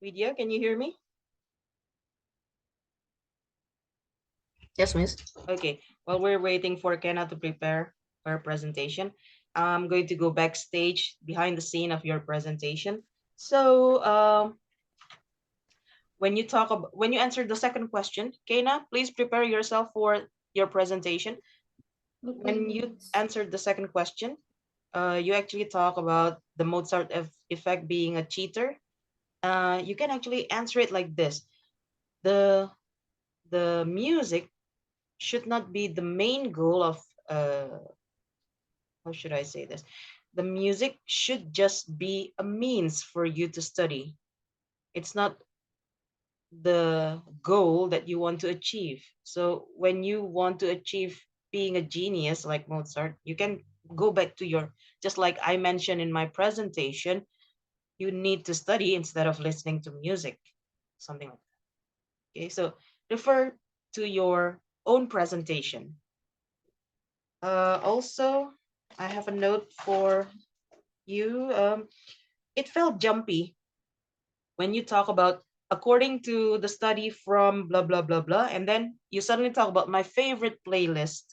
Vidya, can you hear me? Yes, miss. Okay, while we're waiting for Kenna to prepare her presentation, I'm going to go backstage behind the scene of your presentation. So, when you answer the second question, Kenna, please prepare yourself for your presentation. Okay, When you miss. answered the second question, you actually talk about the Mozart effect being a cheater. You can actually answer it like this: the the music should not be the main goal of how should I say this? The music should just be a means for you to study. It's not the goal that you want to achieve. So when you want to achieve being a genius like Mozart, you can go back to your, just like I mentioned in my presentation, you need to study instead of listening to music, something like that. Okay, so refer to your own presentation. Also, I have a note for you. It felt jumpy when you talk about according to the study from blah blah blah blah, and then you suddenly talk about my favorite playlist.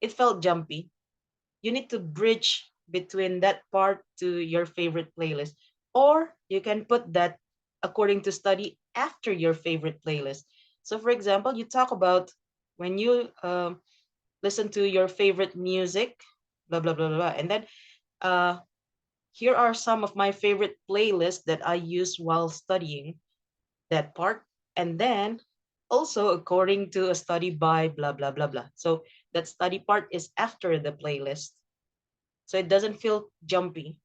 It felt jumpy. You need to bridge between that part to your favorite playlist, or you can put that according to study after your favorite playlist. So for example, you talk about when you listen to your favorite music, blah blah blah blah, and then uh, here are some of my favorite playlists that I use while studying that part. And then also according to a study by blah, blah, blah, blah. So that study part is after the playlist. So it doesn't feel jumpy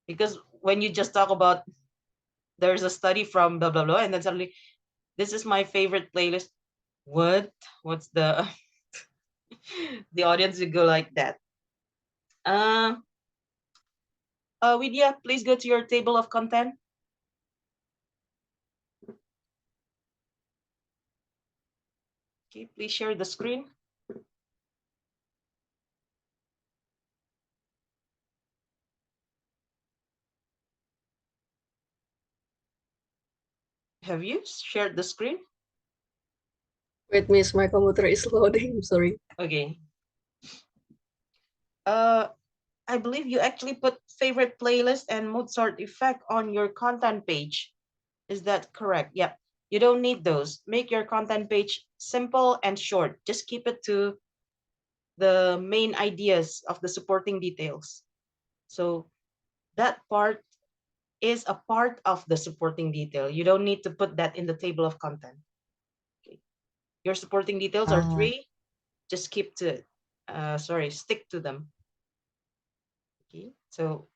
because when you just talk about there's a study from blah, blah, blah, and then suddenly this is my favorite playlist. What? What's the, the audience would go like that. Uh, Vidya, please go to your table of content. Okay, please share the screen. Have you shared the screen? Wait, miss, my computer is loading. I'm sorry. Okay. Uh, I believe you actually put favorite playlist and Mozart effect on your content page. Is that correct? Yeah. You don't need those. Make your content page simple and short. Just keep it to the main ideas of the supporting details. So that part is a part of the supporting detail. You don't need to put that in the table of content. Okay. Your supporting details are Ah, three. Just keep to it. Sorry, stick to them. Okay. So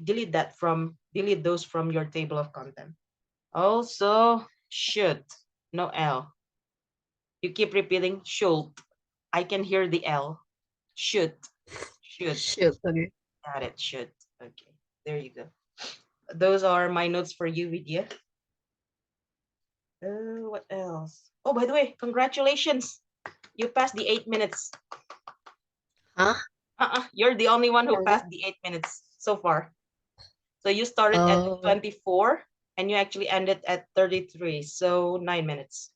delete those from your table of content. Also, should, no L. You keep repeating should. I can hear the L. Should, should. shoot. Okay. Got it, should. Okay, there you go. Those are my notes for you, Vidya. What else? Oh, by the way, congratulations. You passed the 8 minutes. Huh? You're the only one who Okay. passed the 8 minutes so far. So you started at Oh, 24 and you actually ended at 33. So 9 minutes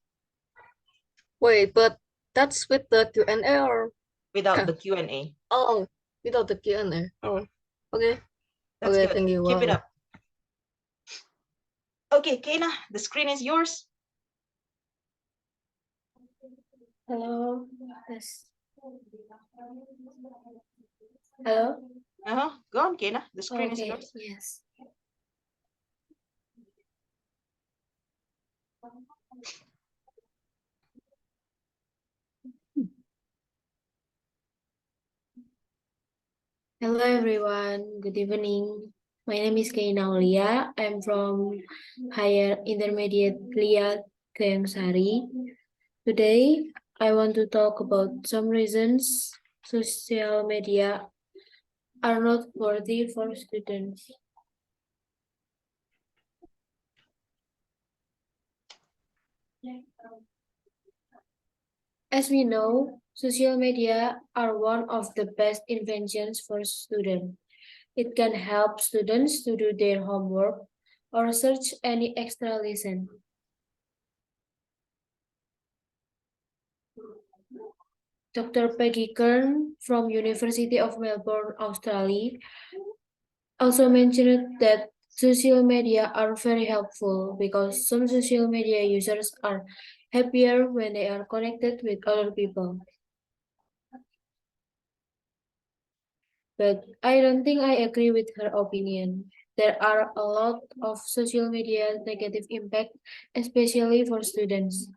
wait, but that's with the Q&A or without uh, the Q&A. oh, without the Q&A. Oh, okay. That's Okay, good. thank you. Keep it Wow. up. Okay, Kena, the screen is yours. Hello. Yes. Hello. Go on, Kena. The screen is Okay. yours. Yes. Hello everyone. Good evening. My name is Kaina Aulia. I'm from Higher Intermediate Lia Keangsari. Today, I want to talk about some reasons social media are not worthy for students. As we know, social media are one of the best inventions for students. It can help students to do their homework, or search any extra lesson. Dr. Peggy Kern from University of Melbourne, Australia, also mentioned that social media are very helpful because some social media users are happier when they are connected with other people. But I don't think I agree with her opinion. There are a lot of social media negative impact, especially for students.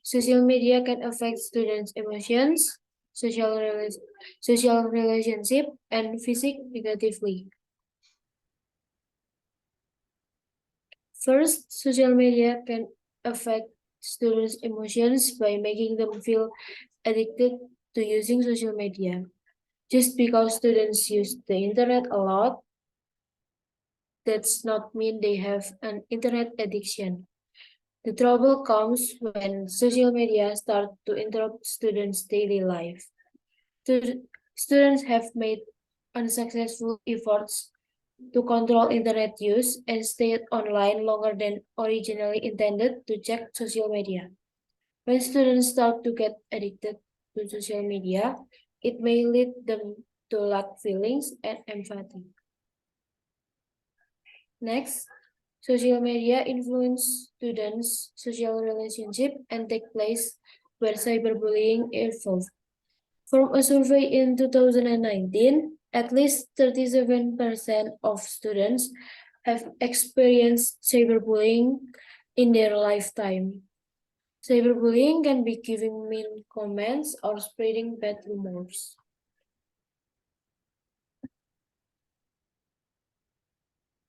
Social media can affect students' emotions, social, rela- social relationship, and physique negatively. First, social media can affect students' emotions by making them feel addicted to using social media. Just because students use the internet a lot, does not mean they have an internet addiction. The trouble comes when social media start to interrupt students' daily life. Students have made unsuccessful efforts to control internet use and stay online longer than originally intended to check social media. When students start to get addicted to social media, it may lead them to lack feelings and empathy. Next, social media influence students' social relationship and take place where cyberbullying evolved. From a survey in 2019, at least 37% of students have experienced cyberbullying in their lifetime. Cyberbullying can be giving mean comments or spreading bad rumors.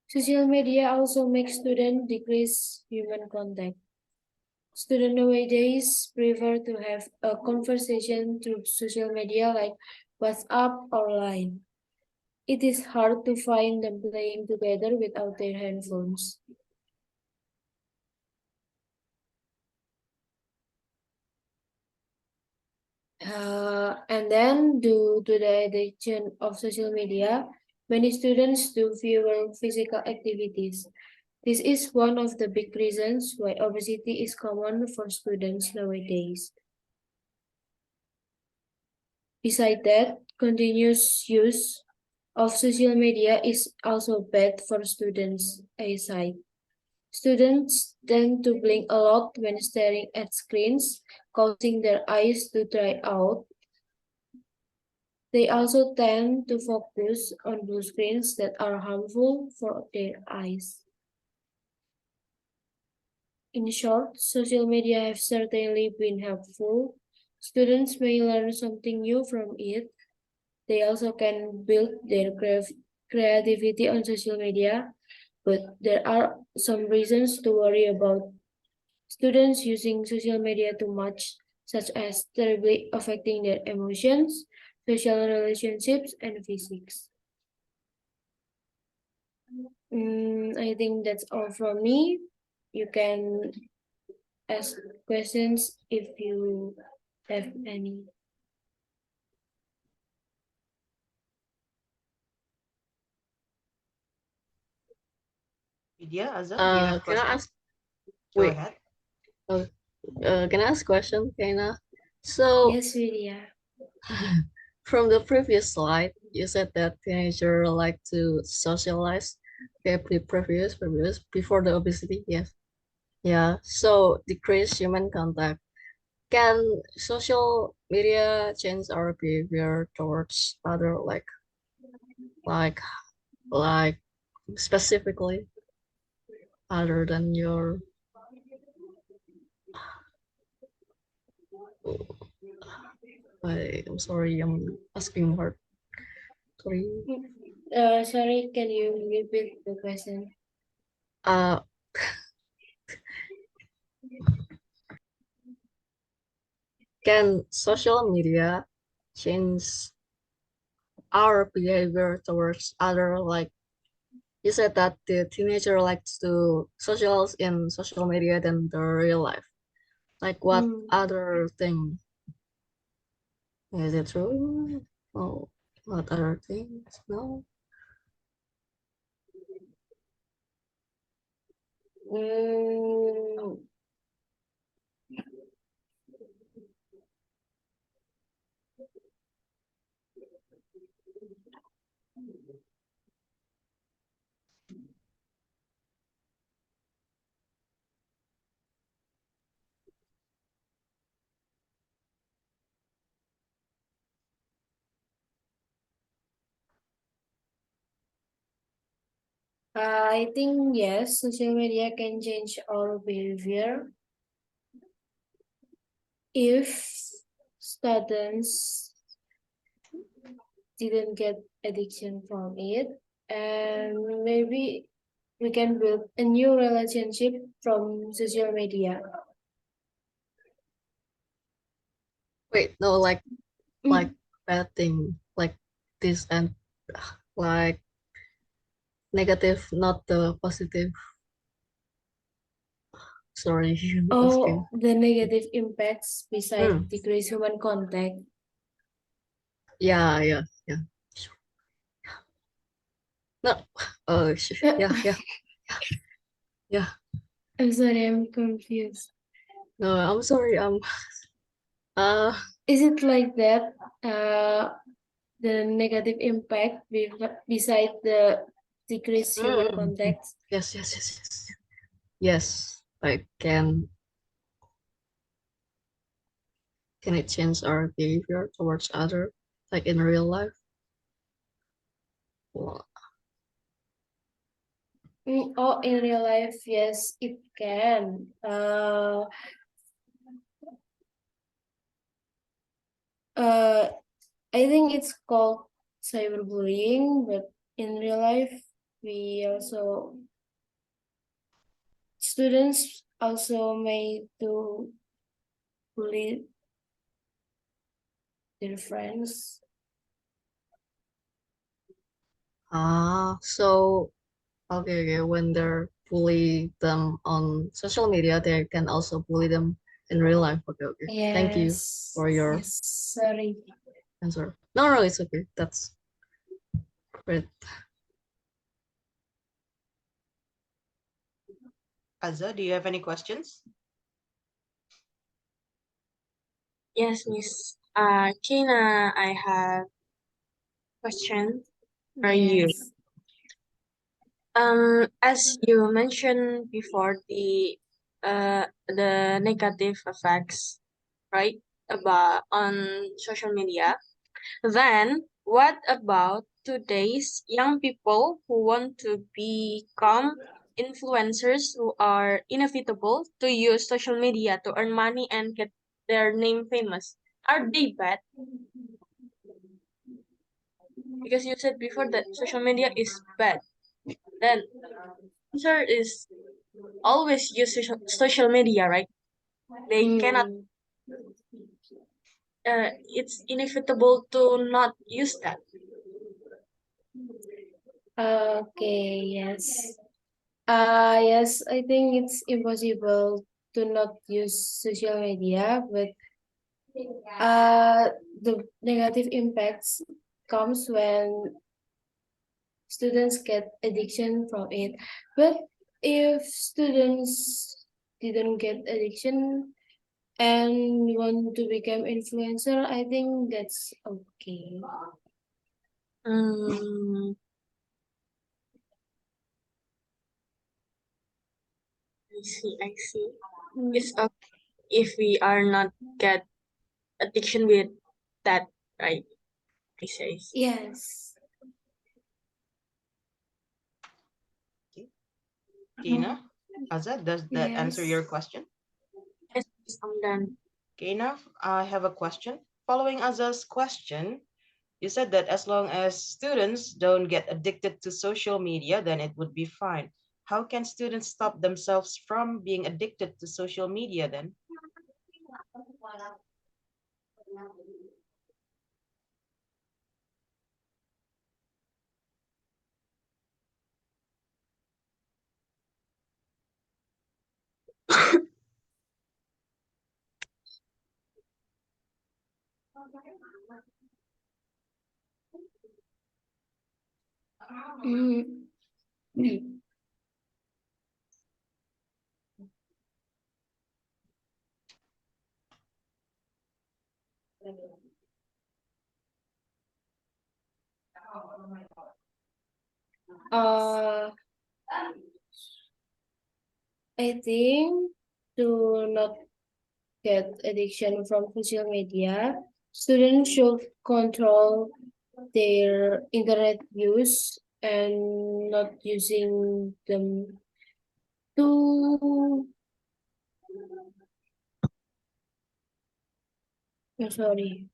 Social media also makes students decrease human contact. Students nowadays prefer to have a conversation through social media like WhatsApp or Line. It is hard to find them playing together without their handphones. And then, due to the addiction of social media, many students do fewer physical activities. This is one of the big reasons why obesity is common for students nowadays. Besides that, continuous use of social media is also bad for students' eyesight. Students tend to blink a lot when staring at screens, causing their eyes to dry out. They also tend to focus on blue screens that are harmful for their eyes. In short, social media have certainly been helpful. Students may learn something new from it. They also can build their creativity on social media, but there are some reasons to worry about students using social media too much, such as terribly affecting their emotions, social relationships, and physics. I think that's all from me. You can ask questions if you have any. Vidya, Azam, do you have Can I questions? ask? Go Wait. ahead. Uh, can I ask question, Kaina? So, Yes, Vidya. from the previous slide, you said that teenagers like to socialize. Okay, previous before the obesity. Yes. Yeah. So decrease human contact. Can social media change our behavior towards other like like specifically other than your I'm sorry, I'm asking hard. Sorry. Sorry, can you repeat the question? Uh, can social media change our behavior towards other you said that the teenager likes to socialize in social media than the real life. Like what Hmm. other thing? Is it true? Oh, what other things? No. Mm, I think yes, social media can change our behavior if students didn't get addiction from it, and maybe we can build a new relationship from social media. Wait, no, like Mm. bad thing, like this and like negative, not the positive. Sorry, asking. Oh, the negative impacts besides Hmm. decrease human contact. Yeah, yeah, yeah. No. Oh, yeah, yeah, yeah. I'm sorry, I'm confused. No, I'm sorry. Uh, Is it like that? The negative impact beside the decreased human mm. contact? Yes, yes, yes, yes. Yes, I can it change our behavior towards other, like in real life? Well, Oh, in real life, yes, it can. Uh, I think it's called cyberbullying, but in real life, we also students also may do bully their friends. so okay, okay. When they're bully them on social media, they can also bully them in real life. Okay, okay. Thank you Yes, for your yes, sorry. answer. No, no, it's okay. That's great. Azza, do you have any questions? Yes, Miss. Kina, I have question for you. Yes. As you mentioned before, the negative effects, right, about on social media. Then, what about today's young people who want to become influencers who are inevitable to use social media to earn money and get their name famous? Are they bad? Because you said before that social media is bad. Then answer is always use social media, right? They cannot. Mm, It's inevitable to not use that. okay, yes. Yes, I think it's impossible to not use social media, but the negative impacts comes when students get addiction from it. But if students didn't get addiction and want to become influencer, I think that's okay. Mm, I see. I see. It's okay if we are not get addiction with that, right? I see. I see. Yes. Okay. Tina, Azza, does that answer Yes. your question? Yes, yes, I'm done. Okay, now I have a question. Following Azza's question, you said that as long as students don't get addicted to social media, then it would be fine. How can students stop themselves from being addicted to social media then? Mm. Uh, I think to not get addiction from social media, students should control their internet use and not using them to sorry.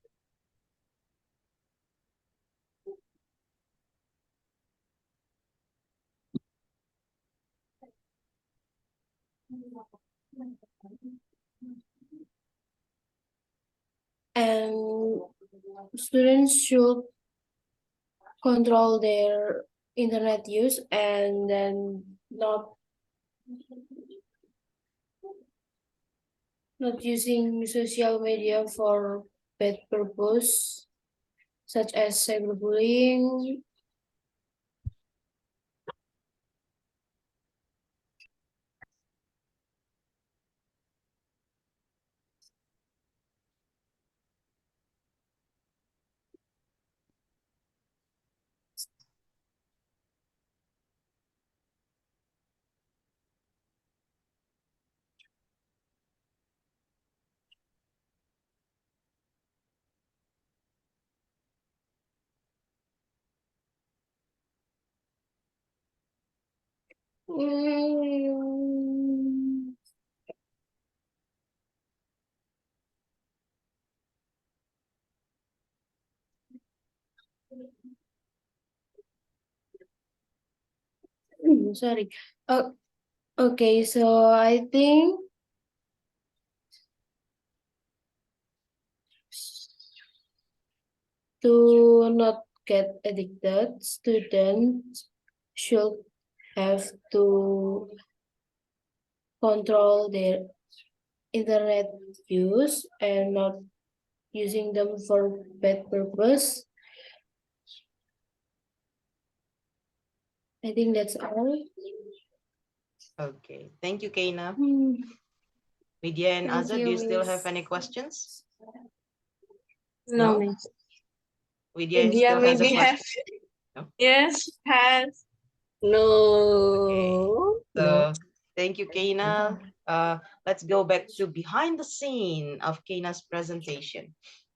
And students should control their internet use and then not using social media for bad purpose such as cyberbullying. Mm, sorry. Okay, so I think to not get addicted, students should have to control their internet use and not using them for bad purpose. I think that's all. Okay. Thank you, Kaina. Hmm. Vidya and Thank Azza, do you, you still have Miss. any questions? No, No? miss. Vidya India still has a maybe have. question. No? Yes, has. No, no. So thank you, Kaina. Let's go back to behind the scene of Kaina's presentation.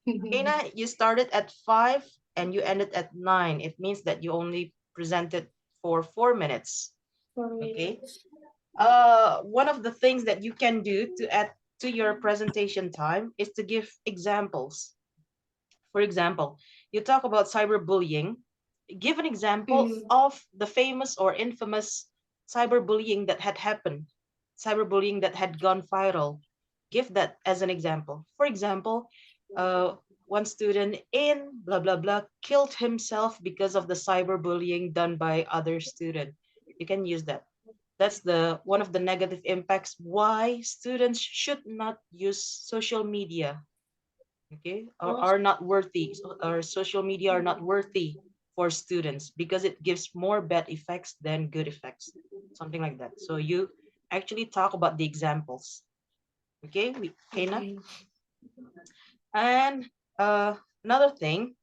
Kaina, you started at 5 and you ended at 9. It means that you only presented for 4 minutes. Okay. One of the things that you can do to add to your presentation time is to give examples. For example, you talk about cyberbullying. Give an example of the famous or infamous cyberbullying that had happened, cyberbullying that had gone viral. Give that as an example. For example, one student in blah blah blah killed himself because of the cyberbullying done by other student. You can use that. That's the one of the negative impacts why students should not use social media, okay, are not worthy, or social media are not worthy for students because it gives more bad effects than good effects, something like that. So you actually talk about the examples, okay, Kaina? Okay. And another thing,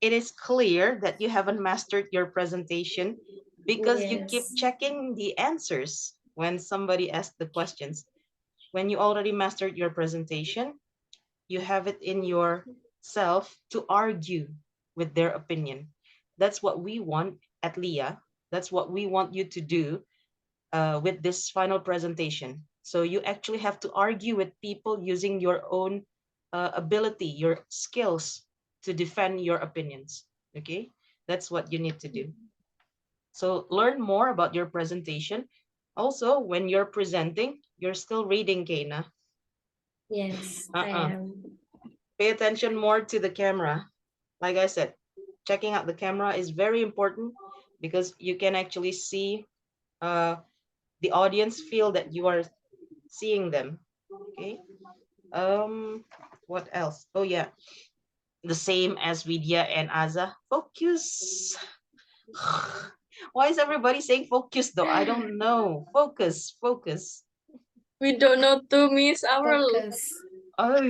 it is clear that you haven't mastered your presentation because you keep Yes. checking the answers when somebody asks the questions. When you already mastered your presentation, you have it in yourself to argue with their opinion. That's what we want at LIA. That's what we want you to do with this final presentation. So you actually have to argue with people using your own ability, your skills to defend your opinions. Okay, that's what you need to do. So learn more about your presentation. Also, when you're presenting, you're still reading, Kaina. Yes, I Uh-uh. am. Pay attention more to the camera. Like I said, checking out the camera is very important because you can actually see the audience feel that you are seeing them. Okay. What else? Oh yeah, the same as Vidya and Aza. Focus. Why is everybody saying focus though? I don't know. Focus, focus. We don't know to miss Focus. Oh,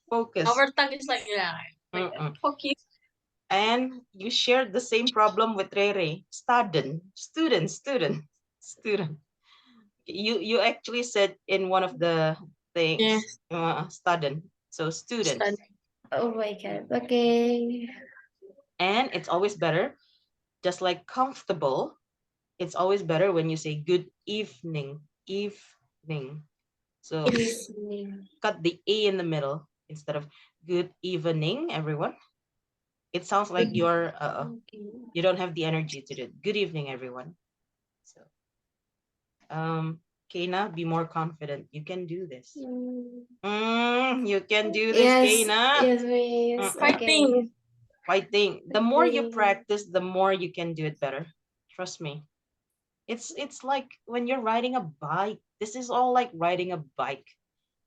focus. our tongue is like yeah, like that. Mm-mm. Focus. And you shared the same problem with Rere. Student. You actually said in one of the things, Yes. student. So student. Study. Oh my God. Okay. And it's always better, just like comfortable, it's always better when you say good evening. Evening. So Listening. cut the A in the middle instead of good evening, everyone. It sounds like you're Okay. you don't have the energy to do it. Good evening, everyone. So Kaina, be more confident. You can do this. You can do this, Yes. Kaina. Yes, miss. Mm-mm. Okay. Fighting. The more you Fighting. practice, the more you can do it better. Trust me. It's like when you're riding a bike. This is all like riding a bike.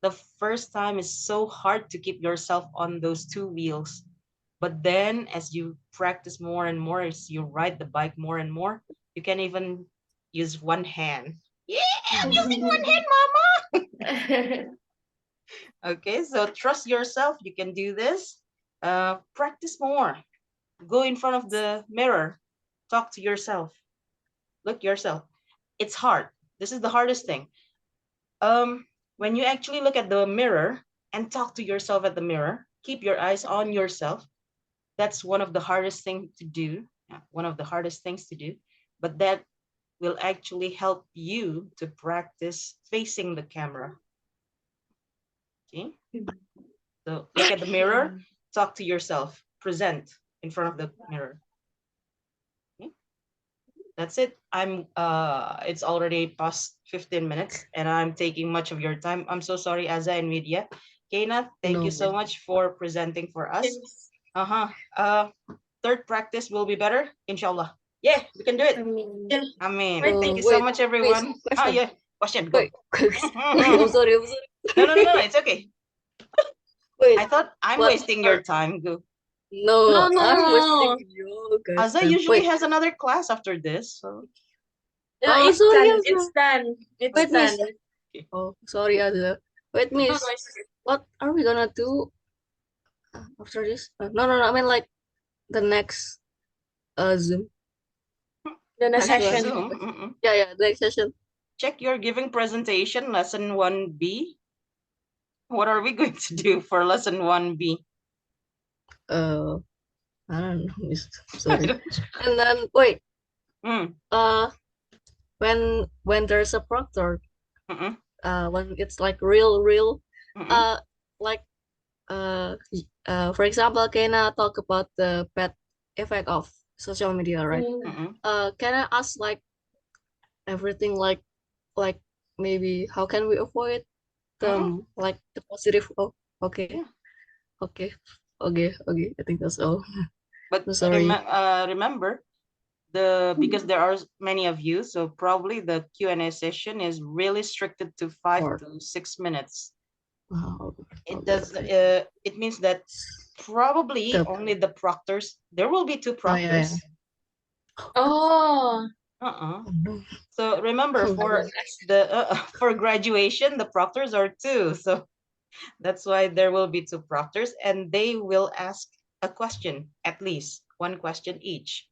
The first time is so hard to keep yourself on those two wheels. But then as you practice more and more, as you ride the bike more and more, you can even use one hand. Yeah, I'm using one hand, mama. Okay, so trust yourself. You can do this. Practice more. Go in front of the mirror. Talk to yourself. Look yourself. It's hard. This is the hardest thing. When you actually look at the mirror and talk to yourself at the mirror, keep your eyes on yourself. That's one of the hardest things to do. Yeah, one of the hardest things to do. But that will actually help you to practice facing the camera. Okay. So look at the mirror, talk to yourself, present in front of the mirror. Okay? That's it. It's already past 15 minutes and I'm taking much of your time. I'm so sorry, Aza and Media. Kaina, thank you so No. much for presenting for us. Yes. Uh-huh. Third practice will be better, inshallah. Yeah, we can do it. Yeah. I mean, Wait, thank you so Wait, much, wait, everyone. Ah, question. yeah, question, go. Wait, I'm sorry, I'm sorry. No, it's okay. Wait, I thought I'm what wasting are your time. Go. no, no, I'm no. wasting your guys' Aza time. usually Wait. has another class after this, so Yeah, Oh, it's sorry, done. It's Azra. done. It's Wait, done. miss. Oh, sorry, Azra. Wait, No, no, miss. What are we gonna do after this? No. I mean, like the next Zoom. the next next Actually, session. Zoom. yeah, the next session. Check your giving presentation, lesson 1B. What are we going to do for lesson 1B? Uh, I don't know, miss. Sorry. And then wait. Mm, Uh, when there's a proctor, mm-mm, when it's like real, mm-mm, like for example, can I talk about the bad effect of social media, right? mm-mm. Can I ask like everything like maybe how can we avoid Mm-mm. like the positive? Oh, okay, Yeah. okay, okay. I think that's all. But I'm sorry. remember, because there are many of you, so probably the Q&A session is really restricted to 5 Or to 6 minutes. It okay, does. okay. It means that probably The, only the proctors. There will be 2 oh yeah, proctors. yeah. Oh, Uh-uh. Oh, no. So remember, Oh, for no. the for graduation, the proctors are 2. So that's why there will be 2 proctors, and they will ask a question, at least 1 question each.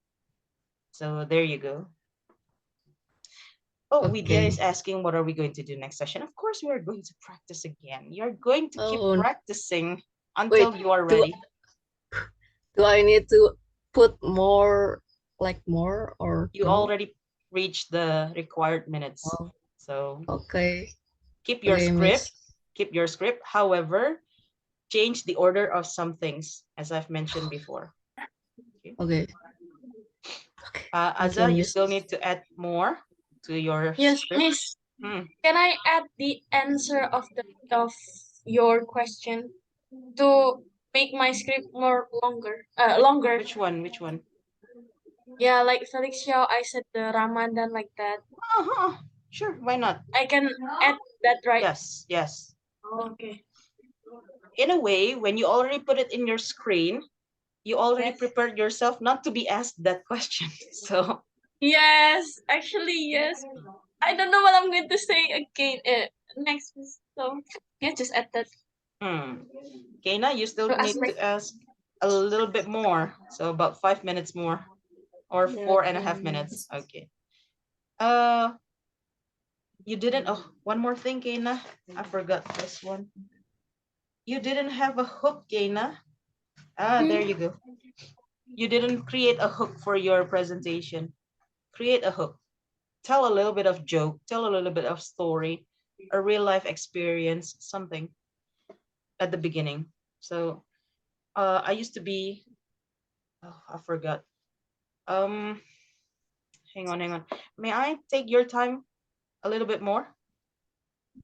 So there you go. Oh, Vidya is Okay. asking, what are we going to do next session? Of course, we are going to practice again. You're going to keep Oh, practicing wait. until you are Do ready. do I need to put more, like more or You no? already reached the required minutes. Oh, So okay. keep your Okay, script. miss. Keep your script. However, change the order of some things, as I've mentioned before. Okay. Okay. Okay. Thank you, Aza, you miss. still need to add more to your yes, script. Miss. Hmm. Can I add the answer of the of your question to make my script more longer? Longer. Which one? Which one? Yeah, like Felix Xiao, I said the Ramadan like that. Uh-huh. Sure, why not? I can add that, right? Yes, yes. Okay. In a way, when you already put it in your screen, you already prepared yourself not to be asked that question. So, Yes, actually, yes. I don't know what I'm going to say again. Next, so yeah, just add that hmm. Kaina, you still to ask need my. to ask a little bit more. So about 5 minutes more, or 4.5 minutes. Okay. You didn't. Oh, one more thing, Kena. I forgot this one. You didn't have a hook, Kena. There you go. You didn't create a hook for your presentation. Create a hook. Tell a little bit of joke. Tell a little bit of story, a real life experience, something at the beginning. So, I used to be. Oh, I forgot. Um, hang on, hang on. May I take your time a little bit more?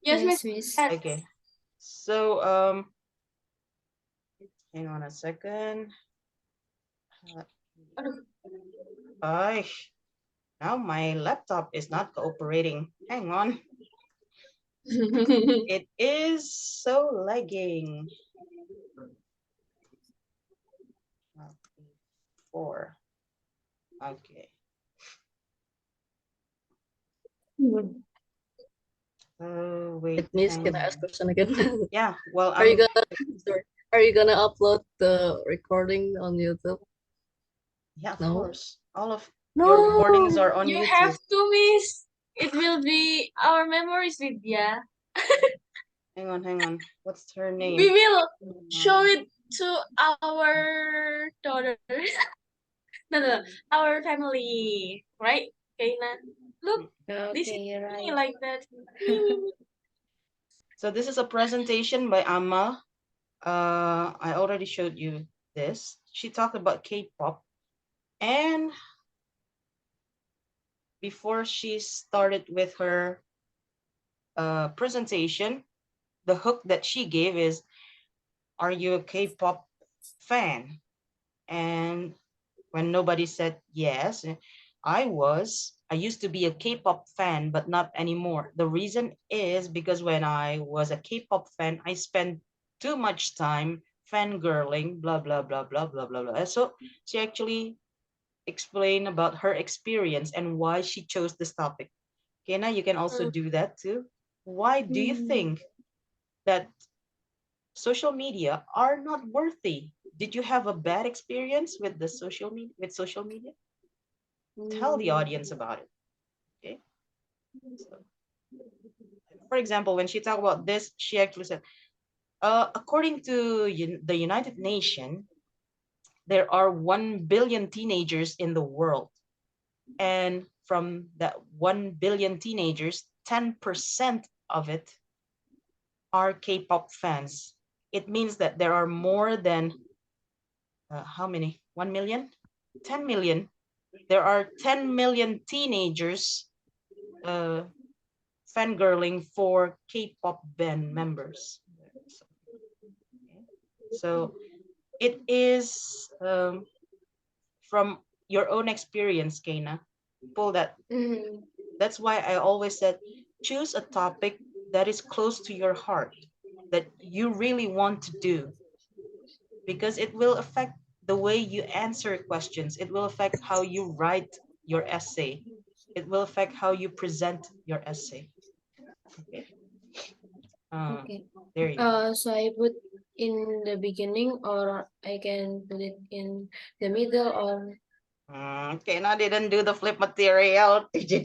Yes, Yes, Miss. Miss. Okay. So, hang on a second. Aduh. I now my laptop is not cooperating. Hang on. It is so lagging. 4. Okay. Wait. Miss, hang can I on. ask question again? Yeah. Well, Are you gonna sorry? Are you gonna upload the recording on YouTube? Yeah, of No. course. All of No. your recordings are on You YouTube. have to, Miss. It will be our memories with ya. Hang on, hang on. What's her name? We will show it to our daughters. No. Our family, right, Kaina? Look, this is Okay, me right. like that. So this is a presentation by Amma. I already showed you this. She talked about K-pop, and before she started with her presentation, the hook that she gave is, "Are you a K-pop fan?" And when nobody said yes, I used to be a K-pop fan, but not anymore. The reason is because when I was a K-pop fan, I spent too much time fangirling, blah, blah, blah, blah, blah, blah, blah. So she actually explained about her experience and why she chose this topic. Kena, you can also do that too. Why do you think that social media are not worthy? Did you have a bad experience with the social media, with social media? Tell the audience about it. Okay. So, for example, when she talked about this, she actually said, according to the United Nations, there are 1 billion teenagers in the world. And from that 1 billion teenagers, 10% of it are K-pop fans. It means that there are more than, how many? 1 million? 10 million. There are 10 million teenagers fangirling for K-pop band members. So it is from your own experience, Kaina. Pull that. That's why I always said, choose a topic that is close to your heart, that you really want to do, because it will affect the way you answer questions. It will affect how you write your essay. It will affect how you present your essay. Okay. Okay. There you go. So I put in the beginning, or I can put it in the middle, or Okay, now didn't do the flip material. Check the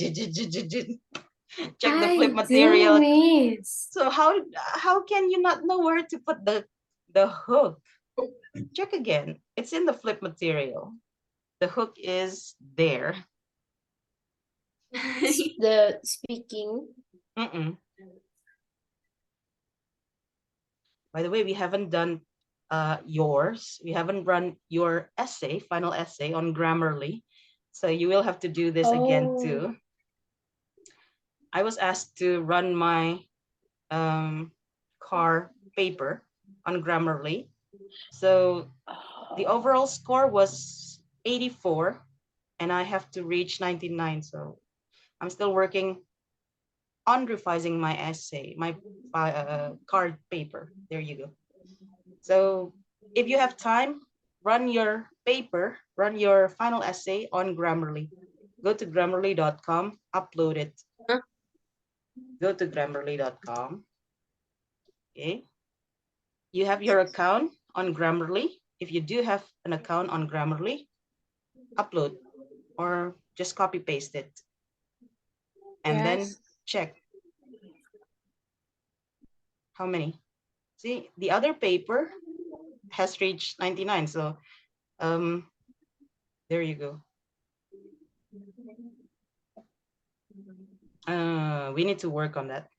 flip I material. do, Miss. So how can you not know where to put the hook? Check again. It's in the flip material. The hook is there. The speaking. Mm-mm. By the way, we haven't done yours. We haven't run your essay, final essay on Grammarly. So you will have to do this again too. I was asked to run my car paper on Grammarly. So the overall score was 84 and I have to reach 99. So I'm still working on revising my essay, my card paper. There you go. So if you have time, run your paper, run your final essay on Grammarly. Go to grammarly.com, upload it. Go to grammarly.com. Okay. You have your account on Grammarly. if you do have an account on Grammarly, upload or just copy paste it and then Yes. check how many. See, the other paper has reached 99. So there you go. We need to work on that.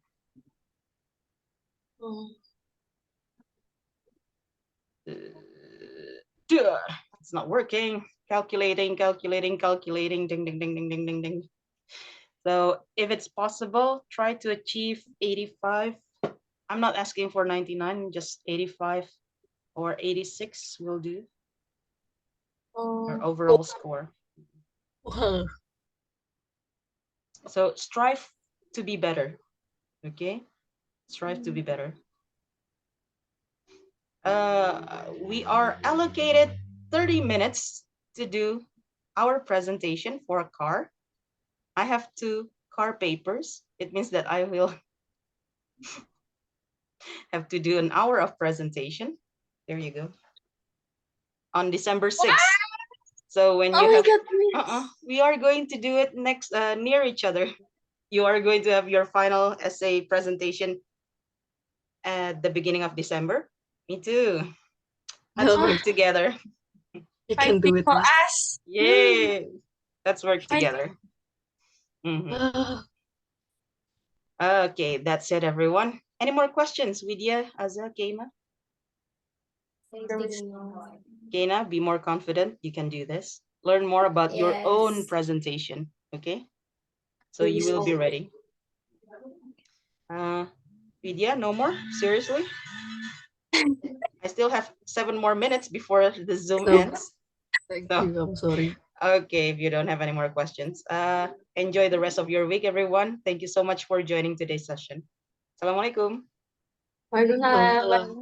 It's not working. Calculating, calculating, calculating, ding, ding, ding, ding, ding, ding, ding. So if it's possible, try to achieve 85. I'm not asking for 99, just 85 or 86 will do. Your overall score. Wow. So strive to be better. Okay? Strive to be better. We are allocated 30 minutes to do our presentation for a car. I have 2 car papers. It means that I will have to do an hour of presentation. There you go. On December 6th. So when you Oh my have, goodness. we are going to do it next near each other. You are going to have your final essay presentation at the beginning of December. Me too. Let's work together. You can do Fighting it, for Miss. us. Yay! Let's work Fight. together. Okay, that's it, everyone. Any more questions, Vidya, Azza, Keina? Keina, be more confident. You can do this. Learn more about your own Yes. presentation. Okay, so you will be ready. Vidya, no more? Seriously? I still have 7 more minutes before the Zoom No, ends. thank So, you. I'm sorry. okay, if you don't have any more questions, enjoy the rest of your week, everyone. Thank you so much for joining today's session. Assalamualaikum. Waalaikumsalam. Waalaikumsalam.